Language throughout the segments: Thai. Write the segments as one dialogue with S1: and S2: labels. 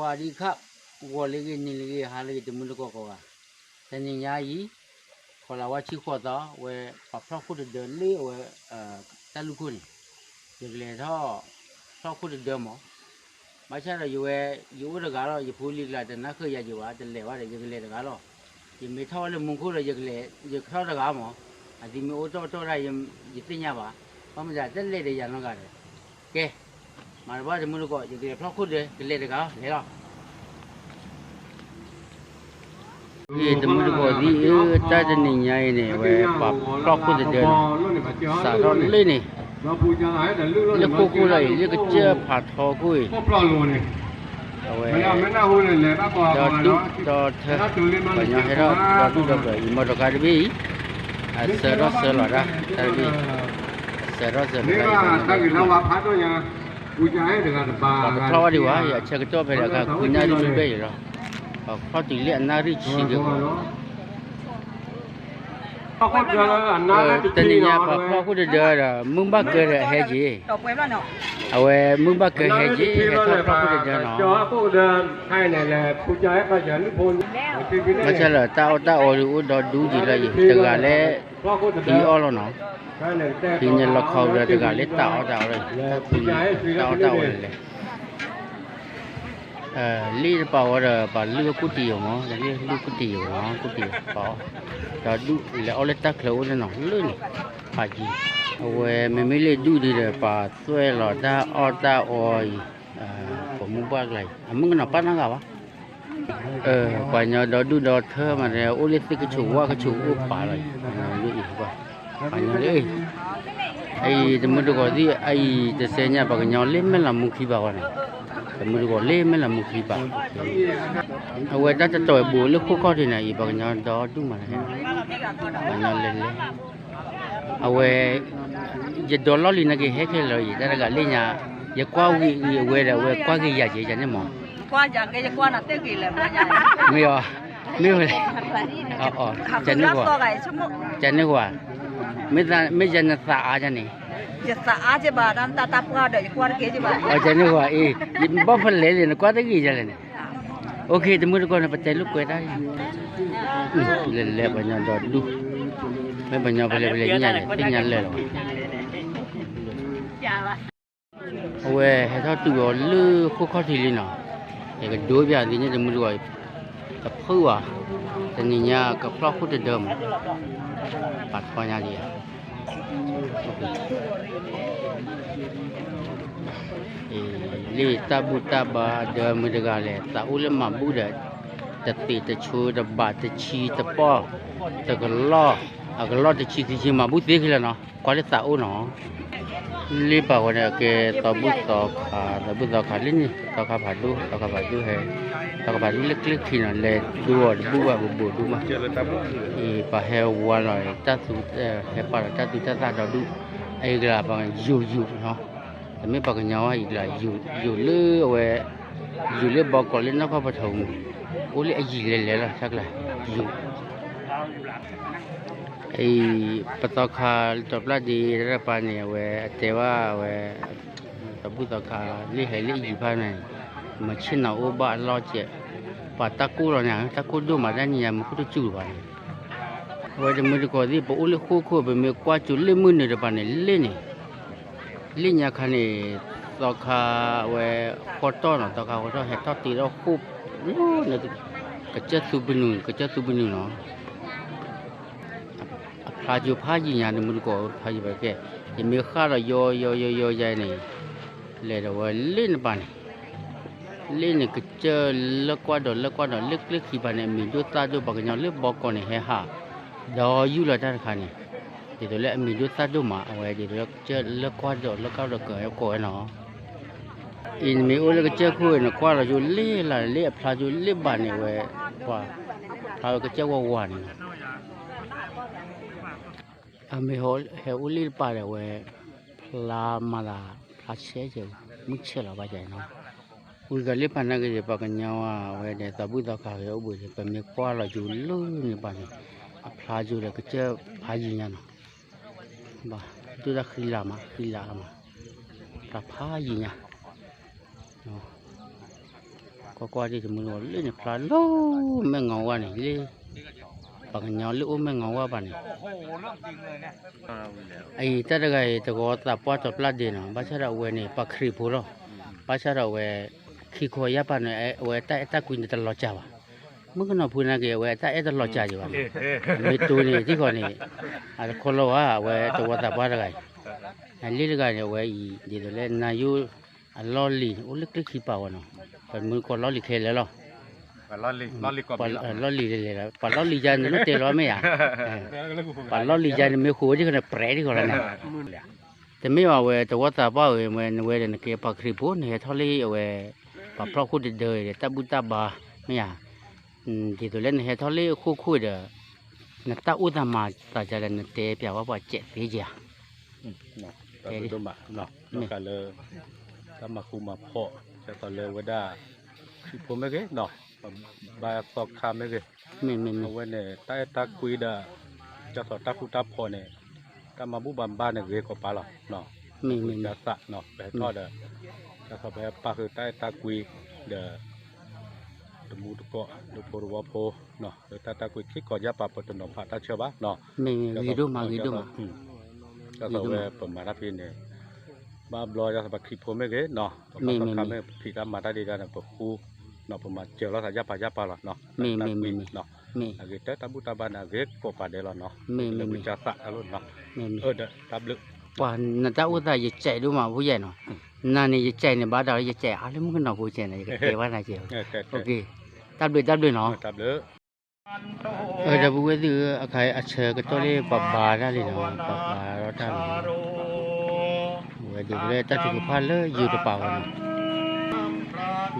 S1: วัสดีครับวัวเล็กนี่เล็กหาเล็กจะมุ่งลูกก็ว่าแต่นี่ยายีขอเราว่าชิขวดต่อเวปรับพระคุณเดินเลี้ยวตะลุกุนอย่างเลยท่อพระคุณเดิมมั้งไม่ใช่เราอยู่เรื่องอะไรอยู่พูดลีลาแต่นักเคยอยู่ว่าจะเลี้ยวอะไรอย่างเลยเรื่องอะไรยังไม่ท่อเลยมุ่งคุณเลยอย่างเลยอย่างท่อเรื่องอะไรมั้งอันที่มีโอ้โตอะไรยังยิ่งตีนี้ป่ะเพราะมันจะเลี้ยได้ยังไงกันโอเคมาว่าจะมุ่งลูกก็อย่างเลยพระคุณเดินเลี้ยเรื่องอะไรเลี้ยวนี่ตมุดก็ดีตาจะนี่ไงเนี่ยเว้ยปับครอบครัวเดินสารเล่นี่เล็กคู่เลยเล็กเจ้าผัดทอกุ้ยเอาไว้ดอดุดอเธอปัญญาให้เราดอดุดอไปอีโมดการบีเสือร้อเสือหลอดอะตาบีเสือร้อเสือหลอดเพราะว่าดีวะอย่าเช็คตัวไปแล้วก็คุณยายดูไปอยู่แล้วเขาตีเลี้ยนน่าริชีเดียวแต่นี่เนี่ยพอเขาเดินมึงบ้าเกิดเหตุเอาไว้มึงบ้าเกิดเหตุเขาพอเขาเดินเนาะไม่ใช่เหรอตาโอรู้ดอดูดีเลยแต่ก็เลยที่อ้อแล้วเนาะที่เนี่ยเราเขาเลยแต่ก็เลยตาเลยตาเลยลีเปล่าว่าป่าเลือกกุฏิอยู่มั้งเลือกกุฏิอยู่มั้งกุฏิเปล่าแต่ดูแล้วเอาเล็ตตาเคลื่อนนั่นเลื่อนพาจีเอาไว้ไม่เลยดูดีเลยป่าสวยหล่อตาออยผมมุ่งบ้าอะไรมึงก็นับปั้นนั่งกับวะป่าเนี่ยดูเธอมาแล้วโอเล็ตก็ชูว่าก็ชูอุปป่าเลยนี่อีกป่าป่าเนี่ยเลยไอ้จมูกก็ดีไอ้จะเสียเนี่ยป่าก็เนี่ยเล่นไม่ละมุขบ้าวันแต่มือก็เล่ไม่ละมุขีบะเอาไว้ถ้าจะต่อยบัวเลือกคู่ข้อที่ไหนอีกบางอย่างดอดูมาเลยบางอย่างเล่นเอาไว้จะโดนล้อลีนักเฮกเลยแต่ละก็เล่นเนี่ยอย่ากว้าวกี่เว้ยเว้ยกว้าวกี่อยากจะเนี่ยมั้ง
S2: กว้าจากจะกว้าน่ะเต้กี่เลย
S1: ไม่หรอไม่เลยจะนึกว่าไม่จะนึกสะอาดจะนี่
S2: จะอาจจะบาดตาตาปลาเดี๋ยวกว่าเกจิบา
S1: จะนึกว่าบ้าฟันเลยนะกว่าตะกี้จะเลยโอเคแต่มือก่อนปัจจัยลูกก็ได้เล่ๆปัญญาดอดูไม่ปัญญาเพลๆเนี่ยที่เนี่ยเลยหรอเอาไว้ให้เขาตัวลื้อคู่ข้อที่ลีน่ะอย่างก็ดูแบบนี้จะมือก่อนกับเพื่อแต่เนี่ยกับพระคู่เดิมปัดปัญญาดีลีตาบุตาบาเดิมมือเดกาเลตาอุลมาบูดตะตีตะชูตะบาตะชีตะปอตะกล้อตะชีมาบูเด็กเลยเนาะกว่าเลตาอุเนาะลีป่าวเนี่ยแกตาบุตาขาลินี่ตาขาผาดูเฮตาขาผาดูเล็กๆที่นั่นเลยดูบูดูมาป่าเฮวัวหน่อยตาสุดเฮป่าตาสุดตาดดูไอ้กระปังยูเนาะแต่ไม่ปากเงาอีกเลยอยู่เลื่อเว้อยู่เลื่อบอกก่อนเล่นนักข้าวปฐมโอ้เล่ไอ้ยีเลยล่ะชักเลยอยู่ไอ้ปตอกขาจบละดีระปานเนี่ยเว้แต่ว่าเว้ตะบุตอกขาเล่ให้เล่ยีพันเนี่ยมาชินเอาโอบะล้อเจ็บปาตะกูเราเนี่ยตะกูดูมาได้เนี่ยมันก็ต้องจู่ไปเว้จะมือก่อนที่ปะอุ้ยคู่ไปมีกว่าจู่เล่มือเนี่ยระปานเนี่ยเล่เนี่ยลิญาคันนี่ตอคาเวคอตอนตอคาคอตอเฮตอตีเราคุบเนี่ยกระเจ็ดสุบินุเนาะพาจูพาจีญาณมุลก็พาจูไปแก่ยังมีข้าเราโยใจนี่เลยเราว่าเล่นปานเล่นกระเจ็ดเล็กกว่าดอกเล็กขี้ปานเนี่ยมีดูตาดูปากเงาเล็กบอกก่อนเนี่ยเฮฮาดออยู่ละท่านคันนี่เดี๋ยวเลยมีดูตาดูมาเอาไว้เดี๋ยวจะเลิกกว่าดอกเลิกเก้าดอกเกยก่อนเนาะอินมีโอเลิกเจ้าคุยเนาะกว่าเราอยู่เล่พลาอยู่เล่บ้านเนี่ยเว้ยกว่าพลาก็เจ้าว่านี่มีโหอุลิป่าเลยเว้ยพลามาลาพลาเชื่อเจ้ามุขเชื่อเราไปใจเนาะอุลกเล่ปานนั่นก็จะปากเงาเว้ยเดี๋ยวตาบุตรข้าวเอาบุตรเป็นมีกว่าเราอยู่ลุ่นนี่บ้านนี่พลาอยู่เลยก็เจ้าพาจีเนี่ยเนาะบ้าดูได้ขี้ลามาปลาพายีเนี่ย ก็ที่สมมุติว่าเล่นพลาโลแม่งงว่านี่เลยปากเหนียวลูกแม่งงว่าป่ะนี่ไอ้แต่ละไงแต่ก็ตาป้าจดพลาดดีเนาะภาษาเราเวนี่ปากครีพูโรภาษาเราเวขี้ขอยาป่ะเนี่ยเวแต่คุยตลอดจ้าวมึงก็น่าพูดนะเกี่ยวเวแต่ตลอดจ้าอยู่ว่ะไม่ตัวนี่ที่ก่อนนี่อะไรคนเราว่าเวตัวตาป้าละไงไอ้ลิลกันเนี่ยเวอีเดี๋ยวเล่นนายูลอลี่โอ้เล็กๆขี้เปล่าเนาะเป็นมือคนลอลี่เคเลยหรอ
S3: ปลาลอลี่กว่า
S1: ลอลี่เลยปลาลอลี่จานนู้นเตะร้อยไหมอ่ะปลาลอลี่จานไม่คู่ที่เขาเนี่ยเปรย์ที่เขาเลยนะแต่ไม่ว่าเวตัวตาป้าเวเนี่ยเกี่ยวกับคลิปเนี่ยทอลี่เวปลาพลอกคู่เดือดตาบุตาบาไม่อ่ะที่ตัวเล่นเนี่ยทอลี่คู่เดือดเนี่ยตาอุตมาตาจะเล่นเตะเปียว่าเจ็ดปีจ้ะ
S3: เนาะก็เป็นตัวมาเนาะกันเลยถ้ามาคุมาเพาะจะต่อเลยว่าได้คือผมไม่เก่เนาะบายสอบคำไม่เก่
S1: ไม่
S3: เอาไว้เนี่ยใต้ตาคุยได้จะสอบตาคุตาพอเนี่ยถ้ามาบุบันบ้านเนี่ยเก่ก็ปลาหรอเนาะ
S1: ไม่
S3: จะสะเนาะแบบทอดเด้อจะสอบแบบปลาคือใต้ตาคุยเด้อตมูตะเกาะดูโปรวโพเนาะเดี๋ยวตาคุยคิดก่อนยาปลาปตนมผ่าตาเชื่อบ้าเนาะ
S1: ไม่กี่ดูมา
S3: จะสอบแบบประมาณนั้นเนี่ยบ้าบลอยจะสอบคลิปผมไม่เก่เนาะไม่พี่ก็มาได้ดีกันนะปะคูเนาะประมาณเจอแล้วถ้ายาปลาหรอเนาะ
S1: ไม่
S3: เนาะอะไรแต่ตาบุตาบานาเก่ก็ปลาเดลเนาะ
S1: ไม่
S3: จะสะอารมณ์เนาะเด้อตับลึก
S1: ป่านนั่นตาอุตาจะใจดูมาผู้ใหญ่เนาะนั่นนี่จะใจเนี่ยบ้าดาวจะใจอะไรมึงก็เนาะผู้ใจเนี่ยเกี่ยวว่าอะไรเกี่ยวโอเคตับเลยเนาะ
S3: ตับลึก
S1: จะพูดว่าคือใครอัจฉริก็ตัวนี้ปะบาได้เลยเนาะปะบาเราทำว่าเดี๋ยวเลยตัดถึงพันเลยอยู่ตัวเปล่าเนาะ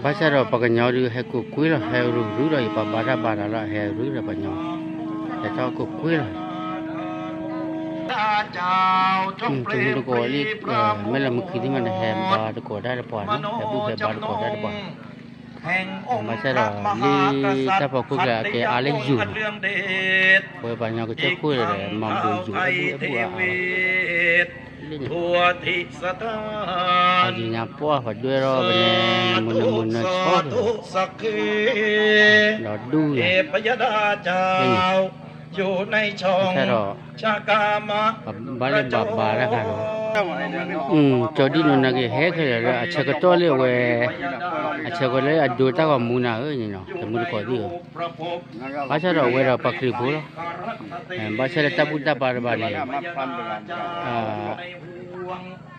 S1: ภาษาเราปากเหนียวหรือให้กุคุยเราให้รู้เราอยู่ปะบาราเราให้รู้เราปากเหนียวแต่ถ้ากุคุยเราถึงตัวก่อนนี่ไม่ละมึงคิดที่มันแฮมบาตัวก่อนได้หรือเปล่านะแต่บุกแฮมบาตัวก่อนได้หรือเปล่ามาใช่หรอลีถ้าพอคุยกับแกอะไรอยู่พอปัญญาก็จะคุยเลยมัมบูอยู่บัวทัวทิสตาอาจจะปัวหัดด้วยเราเป็นมุนชอบเราดู
S4: พยดาเจ้าอยู่ในช่องชากามะ
S1: บาลีบาแล้วกันจอดีนู่นนะกี่เฮกเลยละอาจจะก็ตัวเลี้ยวอาจจะก็เลยดูตาก็มูนาเนี่ยเนาะแต่มูนก็ดีภาษาเราเราปักคลิปแล้วภาษาเราตาบุตาบาร์บาเนี่ย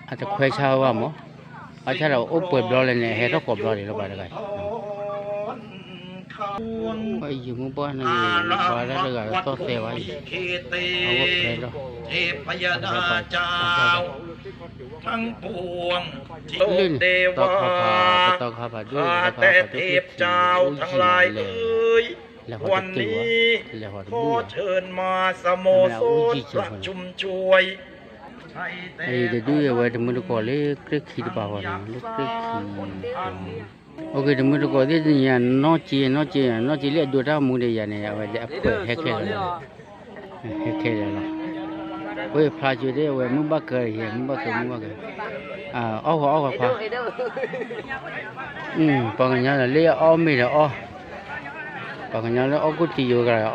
S1: อาจจะคุยชาวว่ามั้งภาษาเราอุปบอลเนี่ยเฮก็กบอลเลยเราบาร์กันไอ้ยูมุบ้านนี่บาร์แล้วก็ต้องเสียไว้เอาไว้เลย
S4: เทพยดาเจ้าทั้งปวงที่เทวาแต่เทพเจ้าทั้งหลายเอ้ยวันนี้ขอเชิญมาสโมสรประชุมช่วย
S1: ไอ้เดี๋ยวดูเอาไว้ถึงมือก่อนเลยคลิกขีดบ่าวนะเล็กคลิกขีโอเคถึงมือก่อนที่เนี่ยน้อจีเรียกดูท่ามือเดียเนี่ยเอาไว้จะเปิดแฮกเลยเนาะเว้ยพลาจุดเดียวเว้ยมึงบ้าเกยเหี้ยมึงบ้าเกยเอาพาปากงี้เลยเลี้ยเอาไม่เลยปากงี้เลยกูตีอยู่กันเลย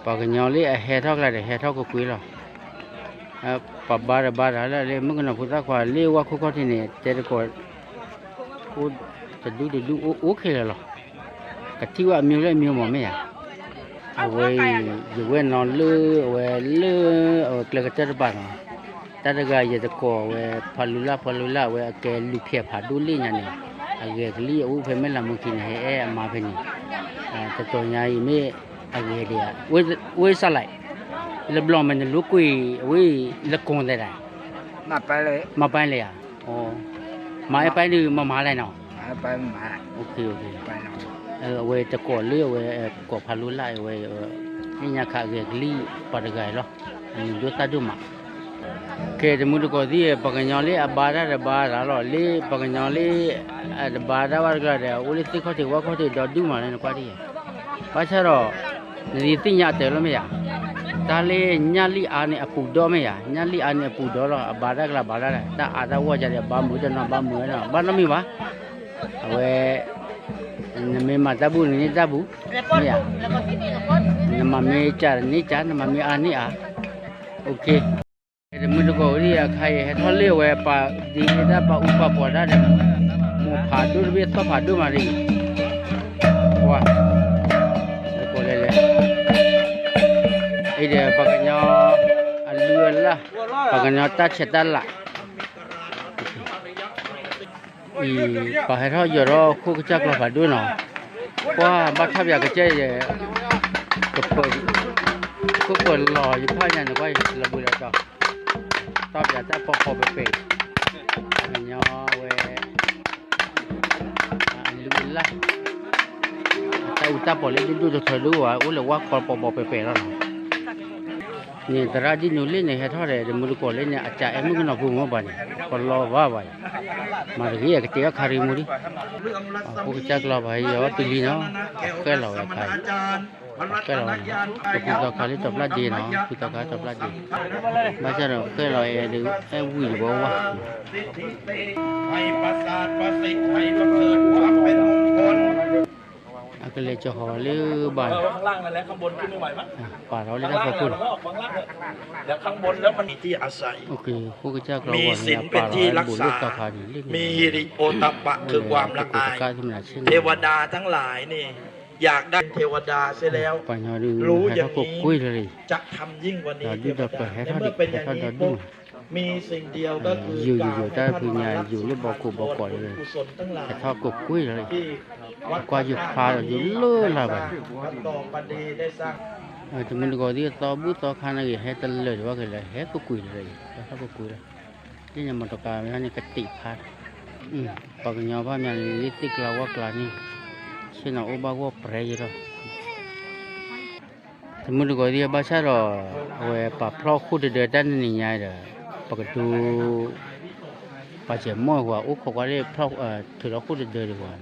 S1: ปากงี้เลยเฮทักเลยเฮทักก็คุยแล้วปะบาร์แล้วเลยมึงก็น่าพูดสักว่าเลี้ยว่าคุกที่นี่เจ้าก็กูจะดูโอเคเลยหรอกะที่ว่ามีอะไรมีหมดไหมอ่ะเอาไว้อยู่ไว้นอนเลื่เอาเกลือกระเจี๊ยบบ้างแต่ละก็อย่าตะโกไว้พาลุล่าไว้แกลูกเพียบผาดูลี่เนี่ยไอ้เกลี่ยเพิ่มไม่ละมึงกินให้มาเป็นแต่ตัวใหญ่ไม่ไอ้เดียไว้สลายแล้วบล็อกมันลูกกุยไว้ละกงได้
S2: มาไป
S1: เลยอ่ะมาไปดูมาอะไรเนาะ
S2: ไปมา
S1: โอเคไปเนาะเว้ตะโกเลื่อเว้กบพาลุล่าเว้นี่ยาขาเกลี่ปาดไก่หรอดูตาดูมาเคยมุดก็ดีปากยอลี่บาร์หรอลี่ปากยอลี่บาร์ว่าก็ได้โอลิสิเขาถือว่าเขาถือดอดูมาเลยนะกว่าดีภาษาเรานี่ติญาเตลไม่ยาตาเล่ญาลีอันนี้ปูดอไม่ยาญาลีอันนี้ปูดอหรอบาร์ก็บาร์ตาอาดาว่าจะเรียบบ้ามือจะนอนบ้ามือนะบ้านน้ำมีวะเว้ Nama tabu ni tabu. Ya. Nama meja ni jar, nama me ani a. Okey. Demi ko dia khai he thole we pa di da pa upa poda de. Mo phadu be so phadu mari. Wah. Ko le le. Dia pakainya aluan lah. Pakainya tak cetak lah. Pakai thau jero khu kecak lah padu no. Wah, bathap ya kecak je. Kepel lo je panya ni koi lebu dah tak. Top ya tak pokok pepe. Pakainya we aluan lah. Tak utak boleh duduk terlalu ah. Ulah wak pokok pepe lah. Ni teraji nulis ni hebat ada di mulut kolej ni acak emu kena bunga bani, kalau wah bani, mari ya ketika hari muri, aku cakap lah bahaya awak pilih no, kalau ya kai, kalau kita kali coplat di no, kita kali coplat di, macam no, kalau ya di wui bawah.
S4: ให้ประสาทประสิทธิ์ให้ประเสริฐความเป็นมงคล
S1: Aku le Johor le ban.
S4: ข้างล่างนั่นแหละข้างบนขึ้นไม่ไหวมั้ง
S1: Pakเราle dah pokok.
S4: ข้างล่างเดี๋ยวข้างบนแล้วมันมีที่อาศัย
S1: Okey, aku cakap kalau
S4: มี
S1: orang
S4: ศีล
S1: ni
S4: เป็น
S1: Pak
S4: ที่
S1: เรา
S4: รัก
S1: boleh
S4: ษา
S1: tak hari ni.
S4: มีฮิริโอตปะคือความละอาย เทวดาทั้งหลายนี่ อยากได้เทวดาเสียแล้ว
S1: Banyak dia
S4: รู้อ
S1: hai
S4: ย่าง
S1: tak
S4: นี้
S1: kuih dari.
S4: จะทำยิ่งกว่านี้
S1: Dah
S4: เท
S1: dia
S4: ว
S1: dah
S4: ดา
S1: hai
S4: ใน
S1: tak
S4: เมื่อ
S1: dik,
S4: เป็นอย่าง
S1: hai
S4: นี้
S1: tak
S4: ปุ๊บ
S1: dulu.
S4: มีสิ่งเดียวก็คือ
S1: อยู่
S4: การ
S1: ใต้
S4: ให้
S1: พื้น
S4: ท่าน
S1: ใหญ่
S4: มารับ
S1: อยู่หรือบอกกูบอกก่อนเลย
S4: กุศลทั้งหลาย
S1: Hai tak kuih dari.
S4: ที่วัด
S1: Aku aja phaอยู่le lah ban.
S4: วัดต่อประเดได้สร้าง
S1: Temen kau dia tahu tahu kan lagi hai terlalu juga kali hai kuih dari. Tak kuih lah. Dia yang motor kami hanya ketik pha. Paknya apa yang litik lawak lah ni. Sina ubah gua pray je. Temen kau dia baca ro, we pa pro khu de dan ni nyai dah. Pakatu baca mo gua, kau kau dia pro tu khu de gua.